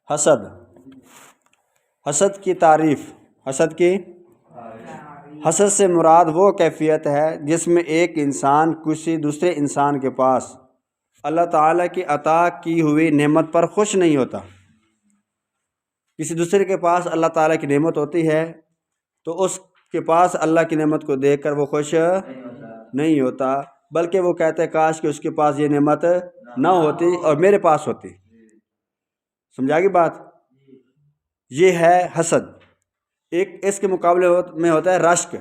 حسد حسد کی تعریف حسد سے مراد وہ کیفیت ہے جس میں ایک انسان کسی دوسرے انسان کے پاس اللہ تعالیٰ کی عطا کی ہوئی نعمت پر خوش نہیں ہوتا۔ کسی دوسرے کے پاس اللہ تعالیٰ کی نعمت ہوتی ہے تو اس کے پاس اللہ کی نعمت کو دیکھ کر وہ خوش نہیں ہوتا، بلکہ وہ کہتا ہے کاش کہ اس کے پاس یہ نعمت نہ ہوتی اور میرے پاس ہوتی۔ سمجھا گی بات؟ یہ ہے حسد۔ ایک اس کے مقابلے میں ہوتا ہے رشک۔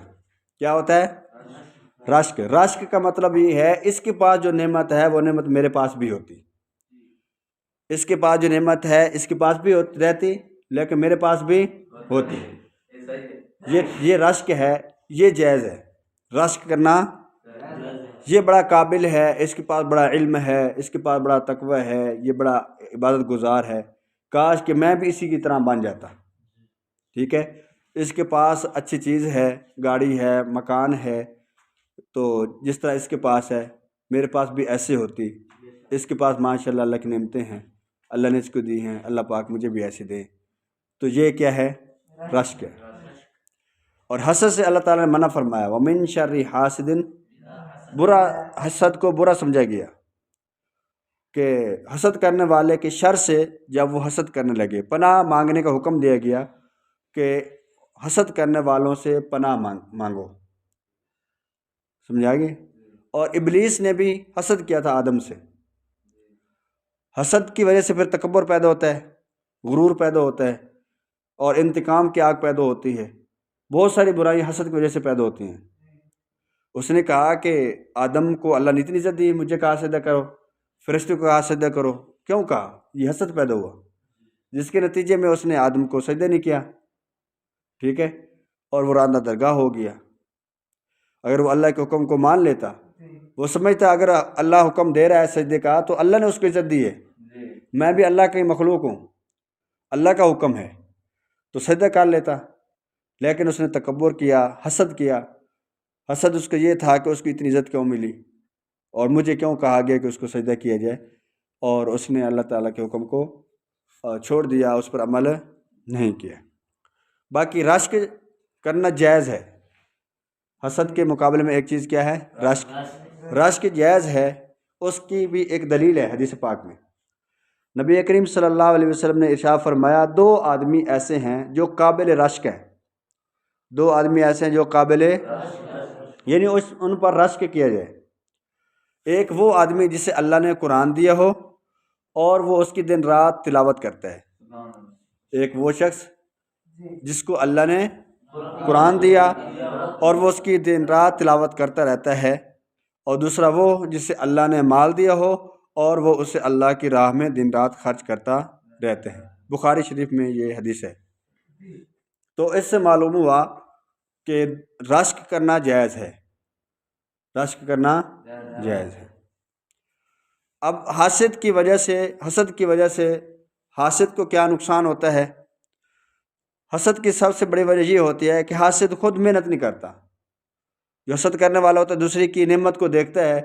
کیا ہوتا ہے؟ رشک۔ رشک کا مطلب یہ ہے اس کے پاس جو نعمت ہے وہ نعمت میرے پاس بھی ہوتی، اس کے پاس جو نعمت ہے اس کے پاس بھی رہتی لیکن میرے پاس بھی ہوتی۔ یہ رشک ہے، یہ جائز ہے۔ رشک کرنا یہ بڑا قابل ہے، اس کے پاس بڑا علم ہے، اس کے پاس بڑا تقوی ہے، یہ بڑا عبادت گزار ہے، کاش کہ میں بھی اسی کی طرح بن جاتا۔ ٹھیک ہے، اس کے پاس اچھی چیز ہے، گاڑی ہے، مکان ہے، تو جس طرح اس کے پاس ہے میرے پاس بھی ایسے ہوتی۔ اس کے پاس ماشاءاللہ اللہ کی نعمتیں ہیں، اللہ نے اس کو دی ہیں، اللہ پاک مجھے بھی ایسے دے۔ تو یہ کیا ہے؟ رشک ہے۔ اور حسد سے اللہ تعالیٰ نے منع فرمایا، وَمِن شَرِّ حاسد، برا حسد کو برا سمجھا گیا کہ حسد کرنے والے کے شر سے جب وہ حسد کرنے لگے، پناہ مانگنے کا حکم دیا گیا کہ حسد کرنے والوں سے پناہ مانگو۔ سمجھا گی؟ اور ابلیس نے بھی حسد کیا تھا آدم سے۔ حسد کی وجہ سے پھر تکبر پیدا ہوتا ہے، غرور پیدا ہوتا ہے اور انتقام کی آگ پیدا ہوتی ہے۔ بہت ساری برائیاں حسد کی وجہ سے پیدا ہوتی ہیں۔ اس نے کہا کہ آدم کو اللہ نے اتنی عزت دی، مجھے کہا سجدہ کرو، فرشتوں کو کہا سجدہ کرو، کیوں کہا؟ یہ حسد پیدا ہوا، جس کے نتیجے میں اس نے آدم کو سجدہ نہیں کیا۔ ٹھیک ہے، اور وہ راندہ درگاہ ہو گیا۔ اگر وہ اللہ کے حکم کو مان لیتا، وہ سمجھتا اگر اللہ حکم دے رہا ہے سجدے کا تو اللہ نے اس کو عزت دی ہے، میں بھی اللہ کی مخلوق ہوں، اللہ کا حکم ہے، تو سجدہ کر لیتا۔ لیکن اس نے تکبر کیا، حسد کیا۔ حسد اس کا یہ تھا کہ اس کو اتنی عزت کیوں ملی اور مجھے کیوں کہا گیا کہ اس کو سجدہ کیا جائے، اور اس نے اللہ تعالیٰ کے حکم کو چھوڑ دیا، اس پر عمل نہیں کیا۔ باقی رشک کرنا جائز ہے۔ حسد کے مقابلے میں ایک چیز کیا ہے؟ رشک جائز ہے۔ اس کی بھی ایک دلیل ہے حدیث پاک میں۔ نبی کریم صلی اللہ علیہ وسلم نے ارشاد فرمایا، دو آدمی ایسے ہیں جو قابل رشک ہیں۔ دو آدمی ایسے ہیں جو قابل یعنی ان پر رشک کیا جائے۔ ایک وہ آدمی جسے اللہ نے قرآن دیا ہو اور وہ اس کی دن رات تلاوت کرتا ہے۔ ایک وہ شخص جس کو اللہ نے قرآن دیا اور وہ اس کی دن رات تلاوت کرتا رہتا ہے، اور دوسرا وہ جسے اللہ نے مال دیا ہو اور وہ اسے اللہ کی راہ میں دن رات خرچ کرتا رہتے ہیں۔ بخاری شریف میں یہ حدیث ہے۔ تو اس سے معلوم ہوا کہ رشک کرنا جائز ہے، رشک کرنا جائز ہے۔ اب حسد کی وجہ سے حاسد کو کیا نقصان ہوتا ہے؟ حسد کی سب سے بڑی وجہ یہ ہوتی ہے کہ حاسد خود محنت نہیں کرتا۔ جو حسد کرنے والا ہوتا ہے دوسری کی نعمت کو دیکھتا ہے،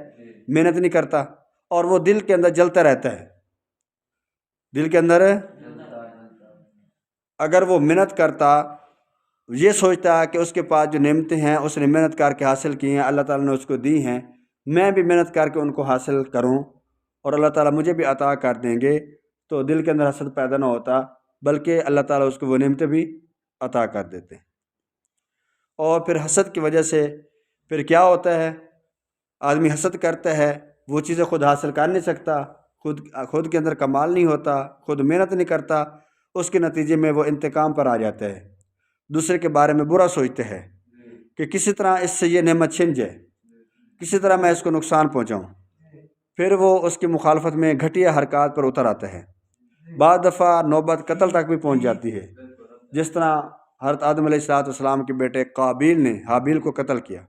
محنت نہیں کرتا، اور وہ دل کے اندر جلتا رہتا ہے۔ دل کے اندر اگر وہ محنت کرتا، یہ سوچتا کہ اس کے پاس جو نعمتیں ہیں اس نے محنت کر کے حاصل کی ہیں، اللہ تعالیٰ نے اس کو دی ہیں، میں بھی محنت کر کے ان کو حاصل کروں اور اللہ تعالیٰ مجھے بھی عطا کر دیں گے، تو دل کے اندر حسد پیدا نہ ہوتا، بلکہ اللہ تعالیٰ اس کو وہ نعمتیں بھی عطا کر دیتے۔ اور پھر حسد کی وجہ سے پھر کیا ہوتا ہے؟ آدمی حسد کرتا ہے، وہ چیزیں خود حاصل کر نہیں سکتا، خود کے اندر کمال نہیں ہوتا، خود محنت نہیں کرتا، اس کے نتیجے میں وہ انتقام پر آ جاتا ہے، دوسرے کے بارے میں برا سوچتے ہیں کہ کسی طرح اس سے یہ نعمت چھن جائے، کسی طرح میں اس کو نقصان پہنچاؤں۔ پھر وہ اس کی مخالفت میں گھٹیا حرکات پر اتر آتا ہے، بعض دفعہ نوبت قتل تک بھی پہنچ جاتی ہے، جس طرح حضرت آدم علیہ السلام کے بیٹے قابیل نے حابیل کو قتل کیا۔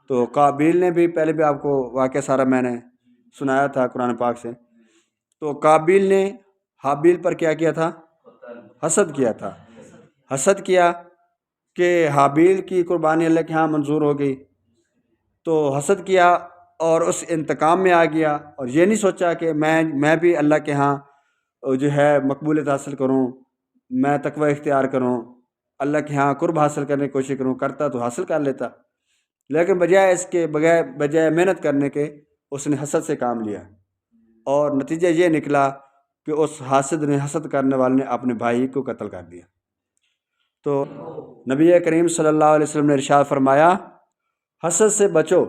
تو قابیل نے بھی پہلے بھی آپ کو واقعہ سارا میں نے سنایا تھا قرآن پاک سے، تو قابیل نے حابیل پر کیا کیا تھا؟ حسد کیا تھا۔ حسد کیا کہ حابیل کی قربانی اللہ کے ہاں منظور ہو گئی، تو حسد کیا اور اس انتقام میں آ گیا، اور یہ نہیں سوچا کہ میں بھی اللہ کے ہاں جو ہے مقبولیت حاصل کروں، میں تقوی اختیار کروں، اللہ کے ہاں قرب حاصل کرنے کی کوشش کروں، کرتا تو حاصل کر لیتا، لیکن بجائے اس کے بجائے محنت کرنے کے اس نے حسد سے کام لیا، اور نتیجہ یہ نکلا کہ اس حاسد نے، حسد کرنے والے نے اپنے بھائی کو قتل کر دیا۔ تو نبی کریم صلی اللہ علیہ وسلم نے ارشاد فرمایا، حسد سے بچو،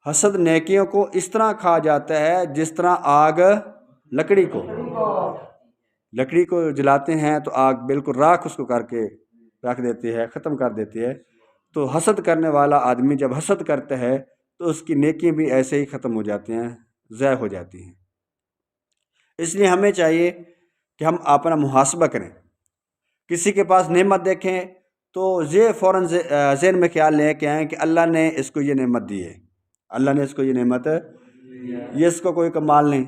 حسد نیکیوں کو اس طرح کھا جاتا ہے جس طرح آگ لکڑی کو جلاتے ہیں تو آگ بالکل راکھ اس کو کر کے رکھ دیتی ہے، ختم کر دیتی ہے۔ تو حسد کرنے والا آدمی جب حسد کرتا ہے تو اس کی نیکی بھی ایسے ہی ختم ہو جاتی ہیں، ضائع ہو جاتی ہیں۔ اس لیے ہمیں چاہیے کہ ہم اپنا محاسبہ کریں، کسی کے پاس نعمت دیکھیں تو یہ فوراً ذہن میں خیال لے کے آئیں کہ اللہ نے اس کو یہ نعمت دی ہے، اللہ نے اس کو یہ نعمت، یہ اس کو کوئی کمال نہیں،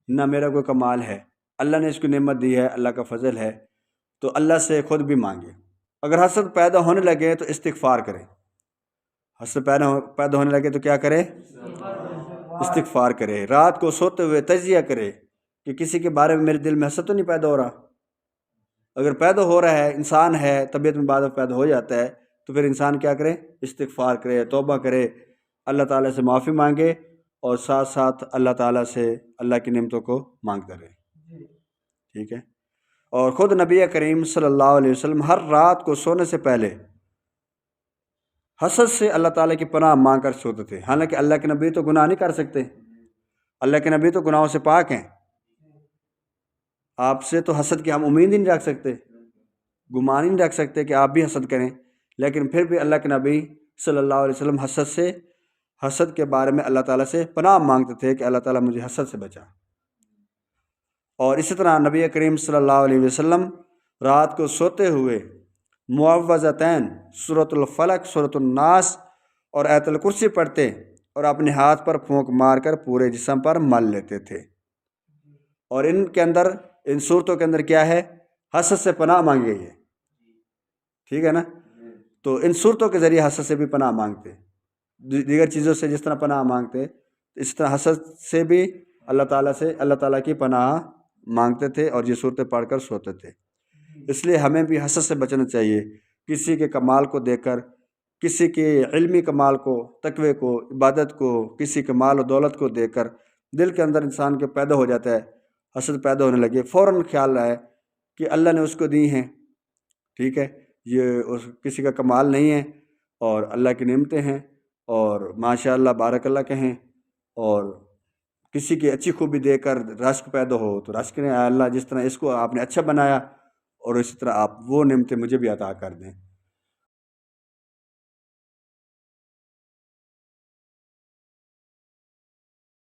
نہ میرا کوئی کمال ہے، اللہ نے اس کو نعمت دی ہے، اللہ کا فضل ہے، تو اللہ سے خود بھی مانگے۔ اگر حسد پیدا ہونے لگے تو استغفار کریں، حسد پیدا ہونے لگے تو کیا کرے؟ استغفار کرے، رات کو سوتے ہوئے تجزیہ کرے کہ کسی کے بارے میں میرے دل میں حسد تو نہیں پیدا ہو رہا۔ اگر پیدا ہو رہا ہے، انسان ہے، طبیعت میں بعد میں پیدا ہو جاتا ہے، تو پھر انسان کیا کرے؟ استغفار کرے، توبہ کرے، اللہ تعالیٰ سے معافی مانگے، اور ساتھ ساتھ اللہ تعالیٰ سے اللہ کی نعمتوں کو مانگتا رہے، ٹھیک ہے؟ اور خود نبی کریم صلی اللہ علیہ وسلم ہر رات کو سونے سے پہلے حسد سے اللہ تعالیٰ کی پناہ مانگ کر سوتے تھے، حالانکہ اللہ کے نبی تو گناہ نہیں کر سکتے، اللہ کے نبی تو گناہوں سے پاک ہیں، آپ سے تو حسد کی ہم امید ہی نہیں رکھ سکتے، گمان ہی نہیں رکھ سکتے کہ آپ بھی حسد کریں، لیکن پھر بھی اللہ کے نبی صلی اللہ علیہ وسلم حسد کے بارے میں اللہ تعالیٰ سے پناہ مانگتے تھے کہ اللہ تعالیٰ مجھے حسد سے بچا۔ اور اسی طرح نبی کریم صلی اللہ علیہ وسلم رات کو سوتے ہوئے معوذتین، سورۃ الفلق، سورۃ الناس اور آیت الکرسی پڑھتے اور اپنے ہاتھ پر پھونک مار کر پورے جسم پر مل لیتے تھے۔ اور ان صورتوں کے اندر کیا ہے؟ حسد سے پناہ مانگی گئی ہے، ٹھیک ہے نا؟ تو ان صورتوں کے ذریعے حسد سے بھی پناہ مانگتے، دیگر چیزوں سے جس طرح پناہ مانگتے، اس طرح حسد سے بھی اللہ تعالیٰ کی پناہ مانگتے تھے، اور یہ صورتیں پڑھ کر سوتے تھے۔ اس لیے ہمیں بھی حسد سے بچنا چاہیے، کسی کے کمال کو دیکھ کر، کسی کے علمی کمال کو، تقوی کو، عبادت کو، کسی کے مال و دولت کو دیکھ کر دل کے اندر انسان کے پیدا ہو جاتا ہے، حسد پیدا ہونے لگے، فوراً خیال آئے کہ اللہ نے اس کو دی ہیں، ٹھیک ہے، یہ کسی کا کمال نہیں ہے، اور اللہ کی نعمتیں ہیں، اور ماشاء اللہ بارک اللہ کہیں، اور کسی کی اچھی خوبی دے کر رشک پیدا ہو تو رشک نے، اللہ جس طرح اس کو آپ نے اچھا بنایا، اور اسی طرح آپ وہ نعمتیں مجھے بھی عطا کر دیں۔